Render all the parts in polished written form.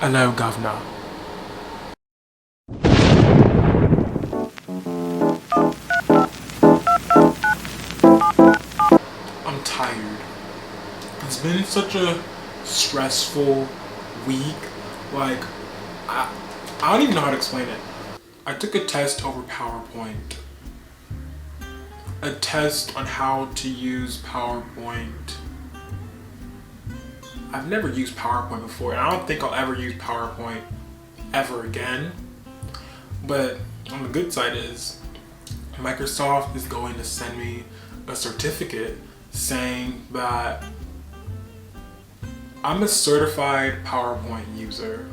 Hello, Governor. I'm tired. It's been such a stressful week. Like, I, I don't even know how to explain it. I took a test over PowerPoint. A test on how to use PowerPoint. I've never used PowerPoint before, and I don't think I'll ever use PowerPoint ever again. But on the good side is, Microsoft is going to send me a certificate saying that I'm a certified PowerPoint user.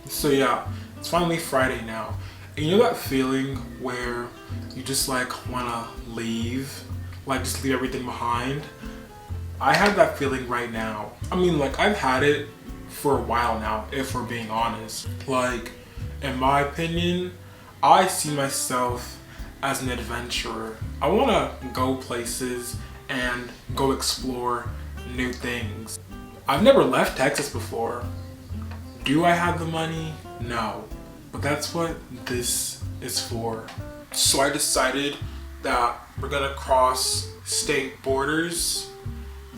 So yeah, it's finally Friday now. And you know that feeling where you just like wanna leave? Like just leave everything behind? I have that feeling right now. I mean, like I've had it for a while now, if we're being honest. Like, in my opinion, I see myself as an adventurer. I wanna go places and go explore new things. I've never left Texas before. Do I have the money? No. But that's what this is for. So I decided that we're gonna cross state borders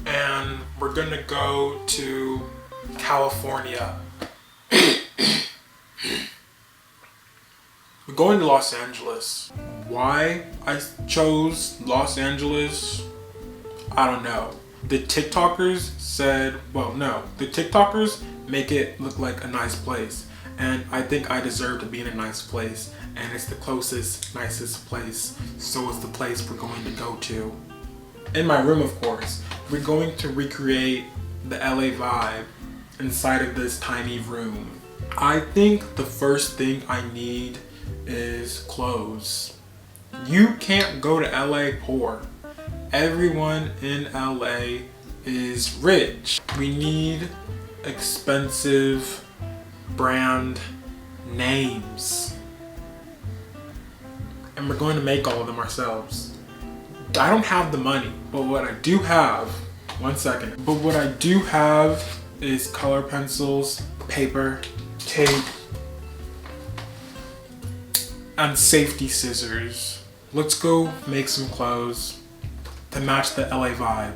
and we're gonna go to California. We're going to Los Angeles. Why I chose Los Angeles, I don't know. The TikTokers said, well, no, the TikTokers make it look like a nice place. And I think I deserve to be in a nice place. And it's the closest, nicest place. So it's the place we're going to go to. In my room, of course. We're going to recreate the LA vibe inside of this tiny room. I think the first thing I need is clothes. You can't go to LA poor. Everyone in LA is rich. We need expensive brand names. And we're going to make all of them ourselves. I don't have the money, but what I do have, one second, but what I do have is color pencils, paper, tape, and safety scissors. Let's go make some clothes to match the LA vibe.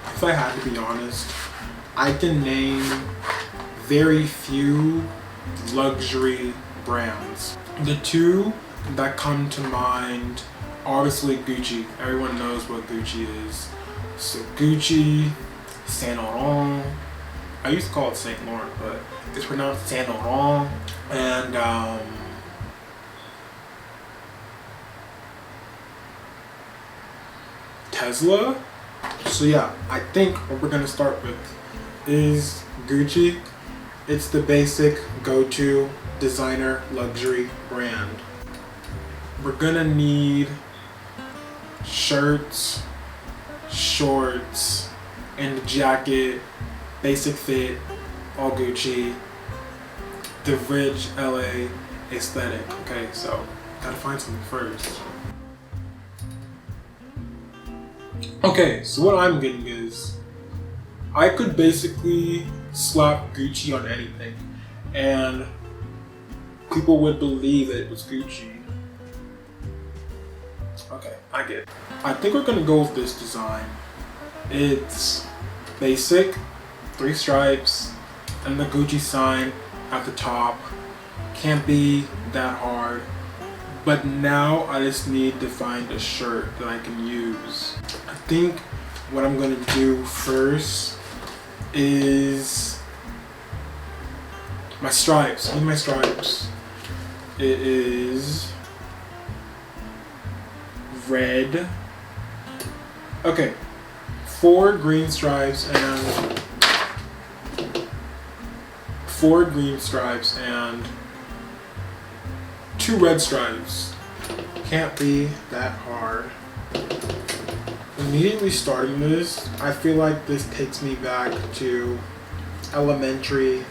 If I had to be honest, I can name very few luxury brands. The two that come to mind, obviously Gucci. Everyone knows what Gucci is. So Gucci, Saint Laurent. I used to call it Saint Laurent, but it's pronounced Saint Laurent. And Tesla. So yeah, I think what we're gonna start with is Gucci. It's the basic go-to designer luxury brand. We're gonna need shirts, shorts, and a jacket, basic fit, all Gucci, the rich LA aesthetic. Okay, so gotta find something first. Okay, so what I'm getting is, I could basically slap Gucci on anything, and people would believe that it was Gucci. Okay, I get it. I think we're gonna go with this design. It's basic, 3 stripes, and the Gucci sign at the top. Can't be that hard. But now I just need to find a shirt that I can use. I think what I'm gonna do first is my stripes. I need my stripes. It is red. Okay, 4 green stripes and 4 green stripes and 2 red stripes. Can't be that hard. Immediately starting this, I feel like this takes me back to elementary,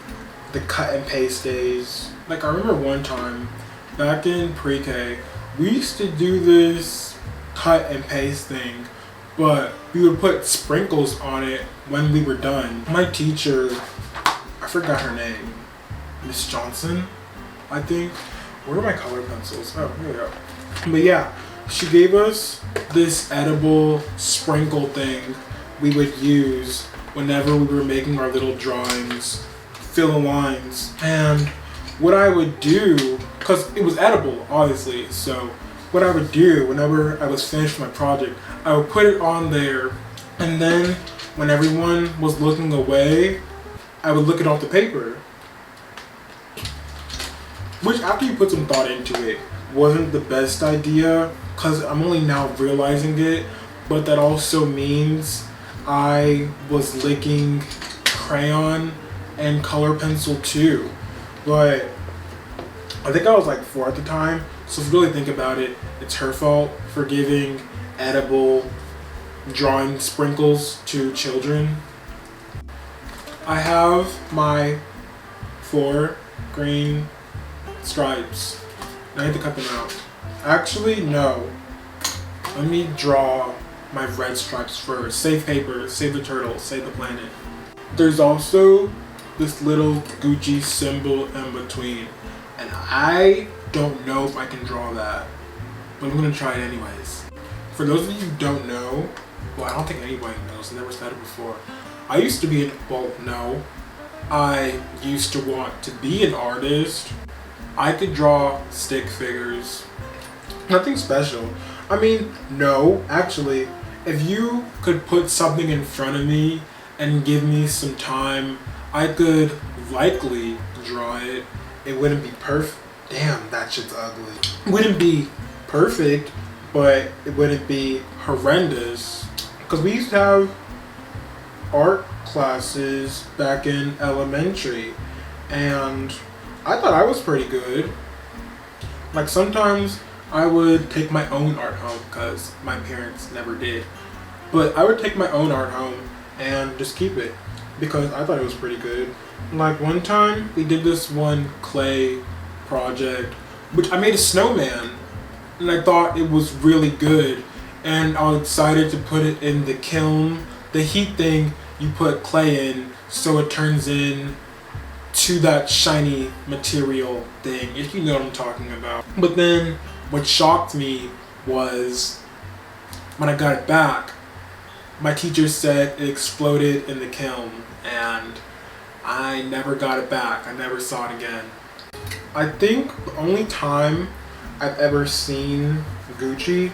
the cut and paste days. Like I remember one time, back in pre-K, we used to do this cut and paste thing, but we would put sprinkles on it when we were done. My teacher, I forgot her name. Miss Johnson, I think. Where are my color pencils? Oh, here they are. But yeah, she gave us this edible sprinkle thing we would use whenever we were making our little drawings, fill the lines. And what I would do, because it was edible, obviously, so what I would do whenever I was finished with my project, I would put it on there, and then when everyone was looking away, I would look it off the paper. Which, after you put some thought into it, wasn't the best idea, because I'm only now realizing it, but that also means I was licking crayon and color pencil too. But I think I was like 4 at the time, so if you really think about it, it's her fault for giving edible drawing sprinkles to children. I have my 4 green stripes. I need to cut them out. Actually, no. Let me draw my red stripes first. Save paper, save the turtle, save the planet. There's also this little Gucci symbol in between, and I don't know if I can draw that, but I'm gonna try it anyways. For those of you who don't know, well, I don't think anybody knows, I never said it before. I used to be I used to want to be an artist. I could draw stick figures. Nothing special. I mean, no, actually, if you could put something in front of me and give me some time, I could likely draw it. It wouldn't be perfect. Damn, that shit's ugly. It wouldn't be perfect, but it wouldn't be horrendous. Because we used to have art classes back in elementary, and I thought I was pretty good. Like, sometimes I would take my own art home because my parents never did. But I would take my own art home and just keep it because I thought it was pretty good. Like, one time we did this one clay project, which I made a snowman, and I thought it was really good. And I was excited to put it in the kiln. The heat thing, you put clay in so it turns in to that shiny material thing, if you know what I'm talking about. But then what shocked me was when I got it back, my teacher said it exploded in the kiln, and I never got it back. I never saw it again. I think the only time I've ever seen Gucci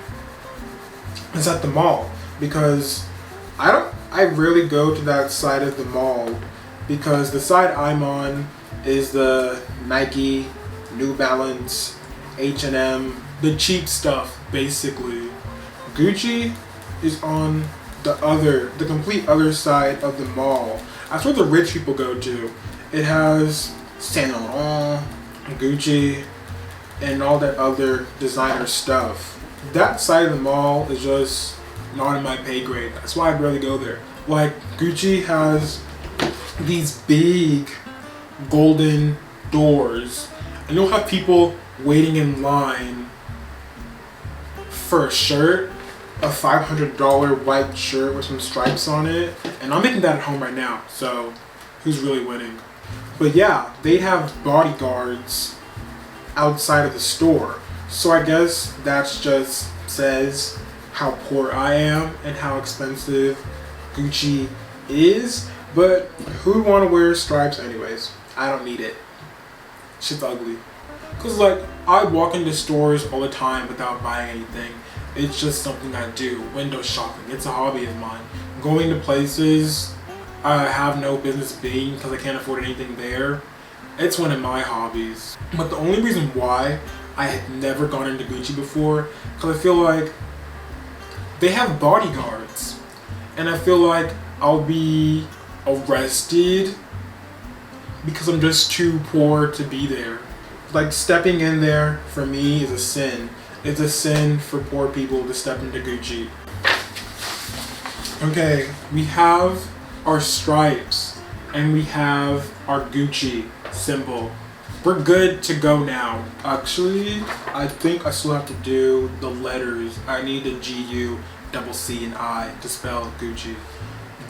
is at the mall, because I rarely go to that side of the mall, because the side I'm on is the Nike, New Balance, H&M, the cheap stuff, basically. Gucci is on the complete other side of the mall. That's where the rich people go to. It has Saint Laurent, Gucci, and all that other designer stuff. That side of the mall is just not in my pay grade. That's why I barely go there. Like, Gucci has these big golden doors, and you'll have people waiting in line for a shirt, a $500 white shirt with some stripes on it, and I'm making that at home right now, so who's really winning? But yeah, they have bodyguards outside of the store, so I guess that just says how poor I am and how expensive Gucci is. But who would want to wear stripes anyways? I don't need it. Shit's ugly. Cause like, I walk into stores all the time without buying anything. It's just something I do. Window shopping. It's a hobby of mine. Going to places I have no business being because I can't afford anything there. It's one of my hobbies. But the only reason why I had never gone into Gucci before, because I feel like they have bodyguards. And I feel like I'll be arrested because I'm just too poor to be there. Like, stepping in there for me is a sin. It's a sin for poor people to step into Gucci. Okay, we have our stripes and we have our Gucci symbol. We're good to go now. Actually, I think I still have to do the letters. I need a G-U, double C, and I to spell Gucci.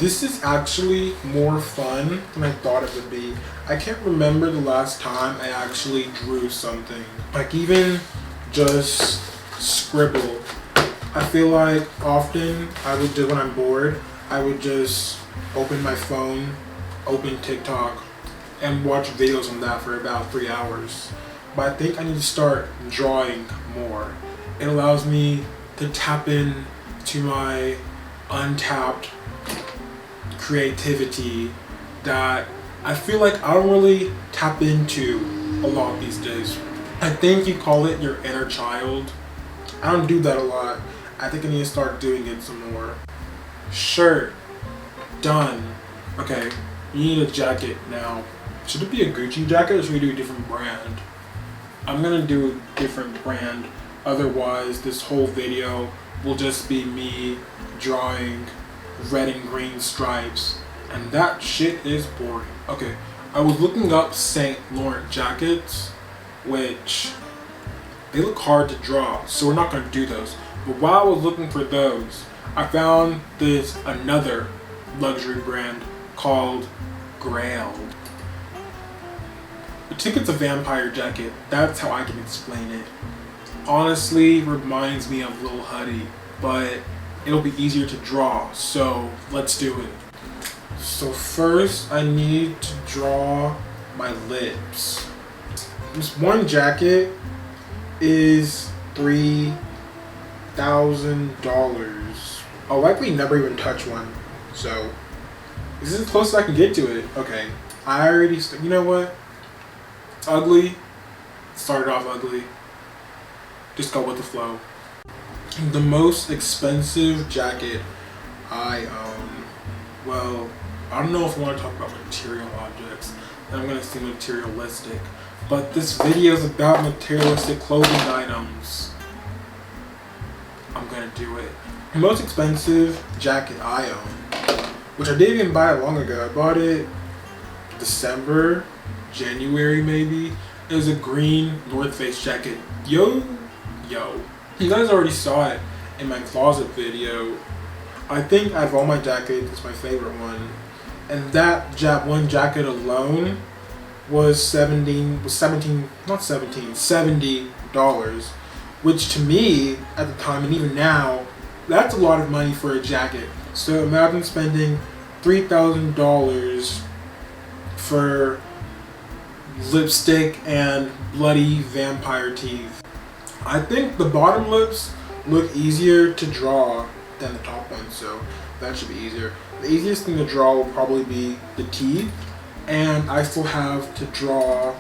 This is actually more fun than I thought it would be. I can't remember the last time I actually drew something. Like even just scribble. I feel like often I would do when I'm bored, I would just open my phone, open TikTok, and watch videos on that for about 3 hours. But I think I need to start drawing more. It allows me to tap in to my untapped creativity that I feel like I don't really tap into a lot these days. I think you call it your inner child. I don't do that a lot. I think I need to start doing it some more. Shirt. Done. Okay, you need a jacket now. Should it be a Gucci jacket or should we do a different brand? I'm gonna do a different brand. Otherwise, this whole video will just be me drawing red and green stripes. And that shit is boring. Okay, I was looking up St. Laurent jackets, which they look hard to draw, so we're not gonna do those. But while I was looking for those, I found this another luxury brand called Grail. I think it's a vampire jacket. That's how I can explain it. Honestly, reminds me of Lil Huddy, but it'll be easier to draw, so let's do it. So first, I need to draw my lips. This one jacket is $3,000. I'll likely never even touch one, so this is as close as I can get to it. Okay, I already, you know what? It's ugly. Started off ugly. Just go with the flow. The most expensive jacket I own. Well, I don't know if I want to talk about material objects. Then I'm going to seem materialistic. But this video is about materialistic clothing items. I'm going to do it. The most expensive jacket I own, which I didn't even buy long ago. I bought it December, January maybe. It was a green North Face jacket. Yo. You guys already saw it in my closet video. I think out of all my jackets, it's my favorite one. And that one jacket alone was $70, which to me at the time and even now, that's a lot of money for a jacket. So imagine spending $3,000 for lipstick and bloody vampire teeth. I think the bottom lips look easier to draw than the top ones, so that should be easier. The easiest thing to draw will probably be the teeth, and I still have to draw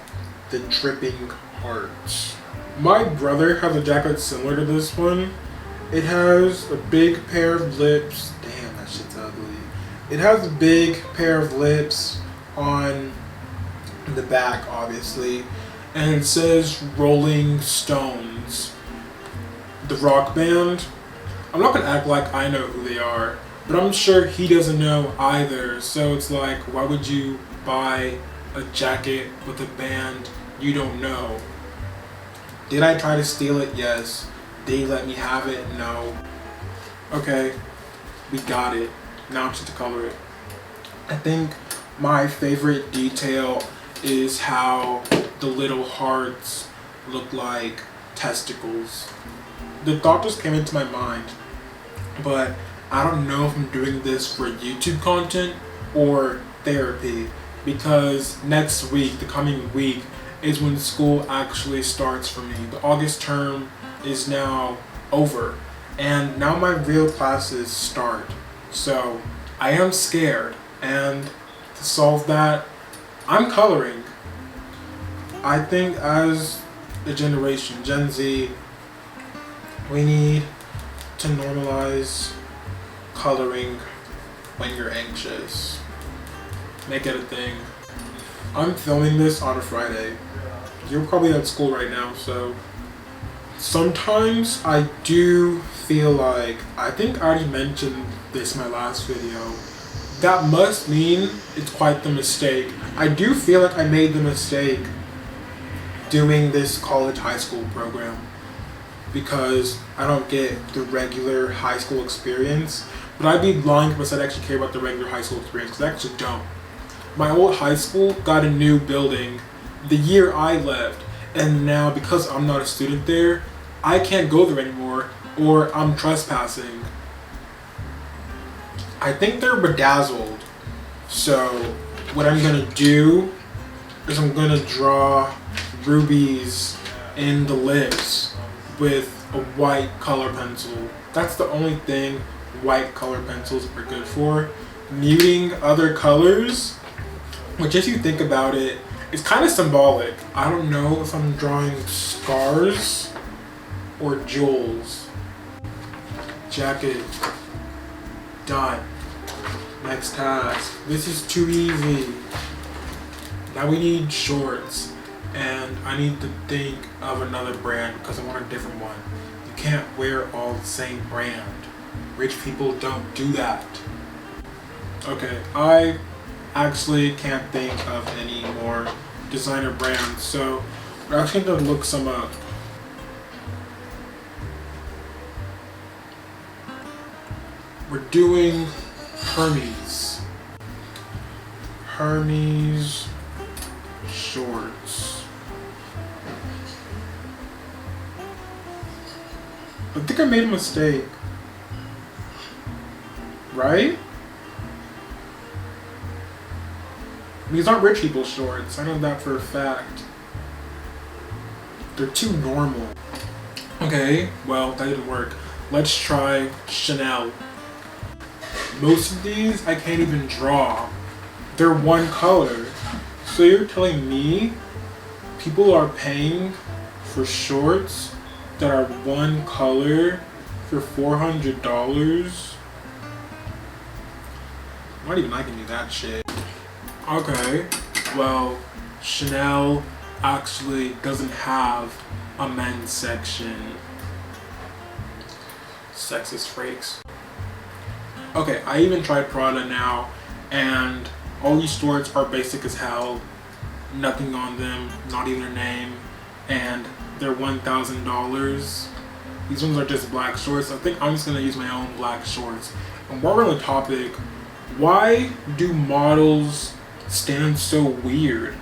the dripping hearts. My brother has a jacket similar to this one. It has a big pair of lips. Damn, that shit's ugly. It has a big pair of lips on the back, obviously, and it says Rolling Stones, the rock band. I'm not gonna act like I know who they are, but I'm sure he doesn't know either. So it's like, why would you buy a jacket with a band you don't know? Did I try to steal it? Yes. Did he let me have it? No. Okay, we got it. Now just to color it. I think my favorite detail is how the little hearts look like testicles. The thought just came into my mind, but I don't know if I'm doing this for YouTube content or therapy, because next week, the coming week, is when school actually starts for me. The August term is now over, and now my real classes start. So I am scared, and to solve that, I'm coloring. I think as a generation, Gen Z, we need to normalize coloring when you're anxious. Make it a thing. I'm filming this on a Friday. You're probably at school right now, so sometimes I do feel like, I think I already mentioned this in my last video, that must mean it's quite the mistake. I do feel like I made the mistake doing this college high school program because I don't get the regular high school experience. But I'd be lying if I said I actually care about the regular high school experience, because I actually don't. My old high school got a new building the year I left, and now because I'm not a student there, I can't go there anymore, or I'm trespassing. I think they're bedazzled. So what I'm gonna do is I'm gonna draw rubies in the lips with a white color pencil. That's the only thing white color pencils are good for. Muting other colors, which if you think about it, is kind of symbolic. I don't know if I'm drawing scars or jewels. Jacket. Done. Next task. This is too easy. Now we need shorts. And I need to think of another brand because I want a different one. You can't wear all the same brand. Rich people don't do that. Okay, I actually can't think of any more designer brands, so we're actually going to look some up. We're doing Hermes. Hermes shorts. I think I made a mistake. Right? These aren't rich people shorts. I know that for a fact. They're too normal. Okay, well, that didn't work. Let's try Chanel. Most of these I can't even draw. They're one color. So you're telling me people are paying for shorts that are one color for $400? Not even I can do that shit. Okay, well, Chanel actually doesn't have a men's section. Sexist freaks. Okay, I even tried Prada now, and all these shorts are basic as hell. Nothing on them, not even their name, and they're $1,000. These ones are just black shorts. I think I'm just gonna use my own black shorts. And while we're on the topic, why do models stand so weird?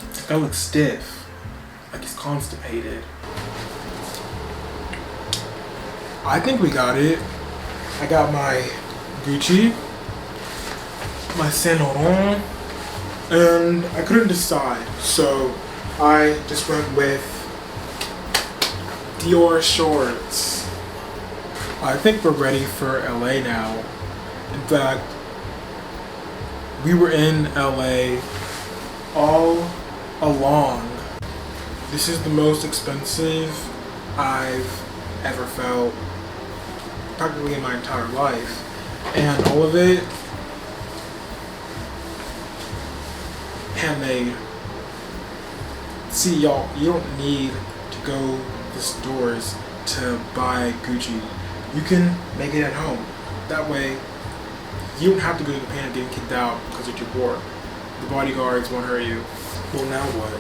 This guy looks stiff, like he's constipated. I think we got it. I got my Gucci, my Saint Laurent, and I couldn't decide, so I just went with Dior shorts. I think we're ready for LA now. In fact, we were in LA all along. This is the most expensive I've ever felt, practically in my entire life. And all of it handmade. See, y'all, you don't need to go to the stores to buy Gucci. You can make it at home. That way, you don't have to go to Japan and getting kicked out because you're too poor. The bodyguards won't hurt you. Well, now what?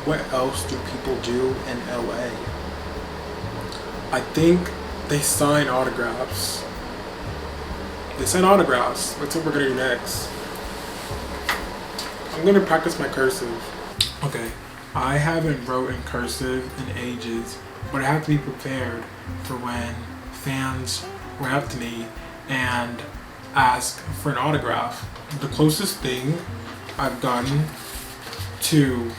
What else do people do in LA? I think they sign autographs. They sign autographs. That's what we're gonna do next. I'm gonna practice my cursive. Okay, I haven't wrote in cursive in ages, but I have to be prepared for when fans run up to me and ask for an autograph. The closest thing I've gotten to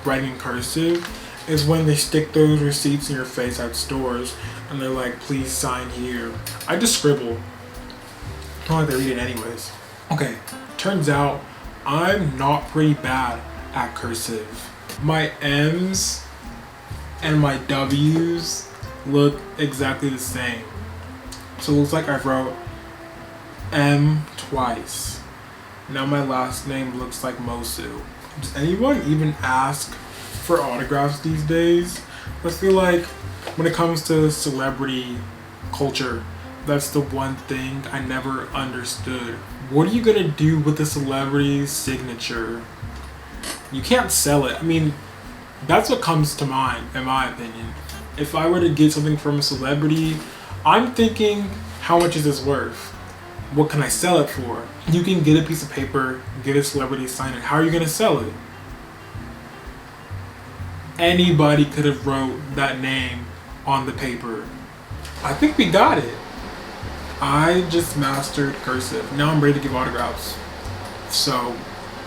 writing in cursive is when they stick those receipts in your face at stores and they're like, please sign here. I just scribble. Not like they read it anyways. Okay, turns out I'm not pretty bad at cursive. My M's and my W's look exactly the same. So it looks like I wrote M twice. Now my last name looks like Mosu. Does anyone even ask for autographs these days? I feel like when it comes to celebrity culture, that's the one thing I never understood. What are you gonna do with the celebrity's signature? You can't sell it. I mean, that's what comes to mind, in my opinion. If I were to get something from a celebrity, I'm thinking how much is this worth? What can I sell it for? You can get a piece of paper, get a celebrity to sign it. How are you gonna sell it? Anybody could have wrote that name on the paper. I think we got it. I just mastered cursive. Now I'm ready to give autographs. So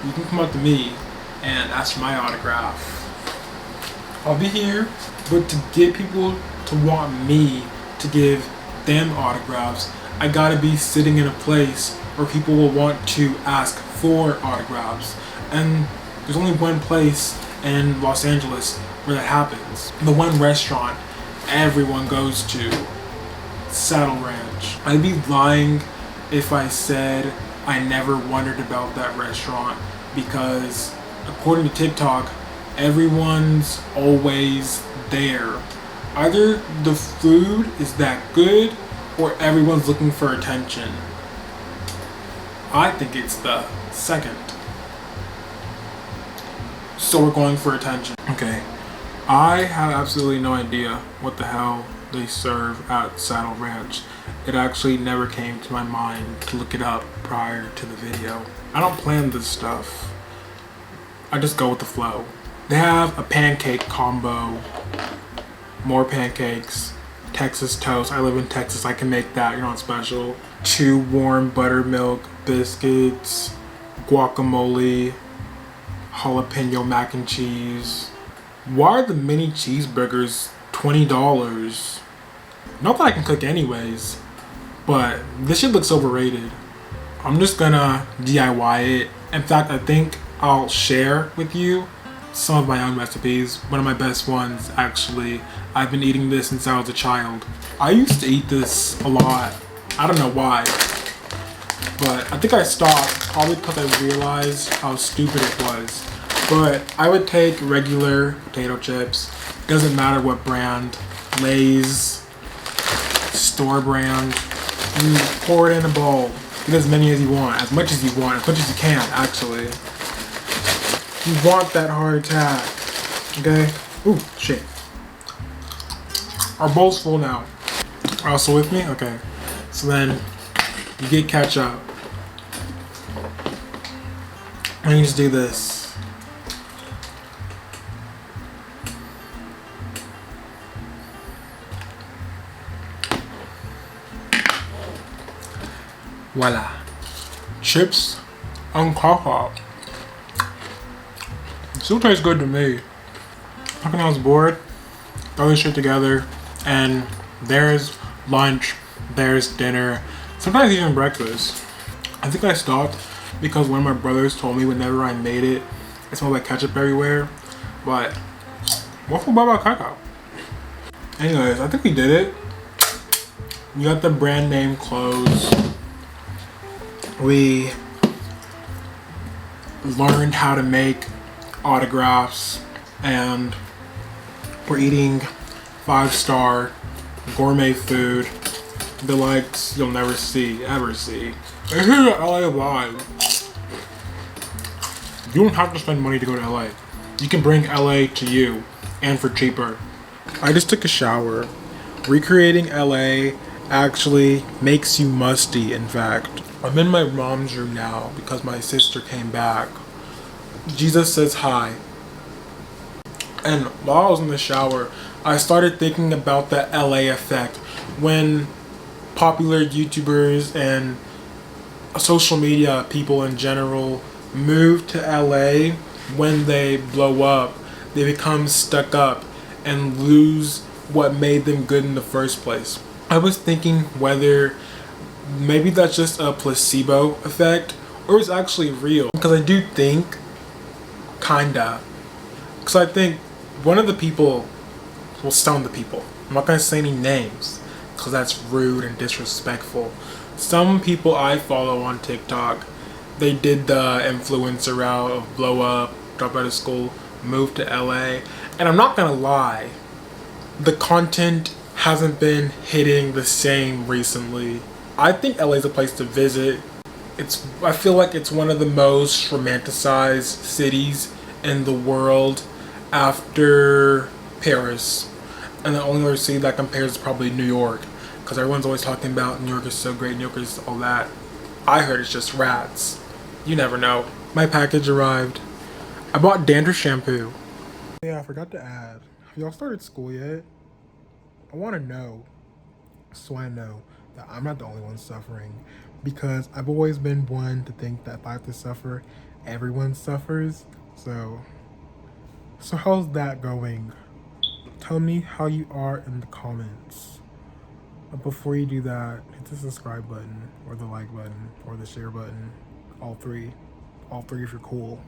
you can come up to me and ask for my autograph. I'll be here, but to get people to want me to give them autographs, I gotta be sitting in a place where people will want to ask for autographs. And there's only one place in Los Angeles where that happens. The one restaurant everyone goes to, Saddle Ranch. I'd be lying if I said I never wondered about that restaurant, because according to TikTok, everyone's always there. Either the food is that good or everyone's looking for attention. I think it's the second. So we're going for attention. Okay. I have absolutely no idea what the hell they serve at Saddle Ranch. It actually never came to my mind to look it up prior to the video. I don't plan this stuff. I just go with the flow. They have a pancake combo, more pancakes, Texas toast. I live in Texas, I can make that, you're not special. 2 warm buttermilk biscuits, guacamole, jalapeno mac and cheese. Why are the mini cheeseburgers $20? Not that I can cook anyways, but this shit looks overrated. I'm just gonna DIY it. In fact, I think I'll share with you some of my own recipes. One of my best ones, actually. I've been eating this since I was a child. I used to eat this a lot. I don't know why, but I think I stopped probably because I realized how stupid it was. But I would take regular potato chips, doesn't matter what brand, Lay's, store brand, and pour it in a bowl. Get as many as you want, as much as you want, as much as you can, actually. You want that heart attack, okay? Ooh, shit. Our bowl's full now. Also with me? Okay. So then, you get ketchup. And you just do this. Voila. Chips on ketchup. Still tastes good to me. Back when I was bored, throw this shit together, and there's lunch, there's dinner, sometimes even breakfast. I think I stopped because one of my brothers told me whenever I made it, it smelled like ketchup everywhere. But what's about ketchup? Anyways, I think we did it. We got the brand name clothes. We learned how to make autographs, and we're eating 5-star gourmet food, the likes you'll never see, ever see. And here's the LA vibe. You don't have to spend money to go to LA. You can bring LA to you, and for cheaper. I just took a shower. Recreating LA actually makes you musty, in fact. I'm in my mom's room now because my sister came back. Jesus says hi. And while I was in the shower, I started thinking about the LA effect. When popular YouTubers and social media people in general move to LA, when they blow up, they become stuck up and lose what made them good in the first place. I was thinking whether maybe that's just a placebo effect or it's actually real. Because I do think, kinda. Because I think one of the people, well, some of the people, I'm not gonna say any names because that's rude and disrespectful. Some people I follow on TikTok, they did the influencer route of blow up, drop out of school, move to LA. And I'm not gonna lie, the content hasn't been hitting the same recently. I think LA is a place to visit. I feel like it's one of the most romanticized cities in the world after Paris. And the only other city that compares is probably New York. because everyone's always talking about New York is so great, New York is all that. I heard it's just rats. You never know. My package arrived. I bought dandruff shampoo. Yeah, I forgot to add. Have y'all started school yet? I want to know, so I know that I'm not the only one suffering, because I've always been one to think that if I have to suffer, everyone suffers. So how's that going? Tell me how you are in the comments. But before you do that, hit the subscribe button or the like button or the share button. All three if you're cool.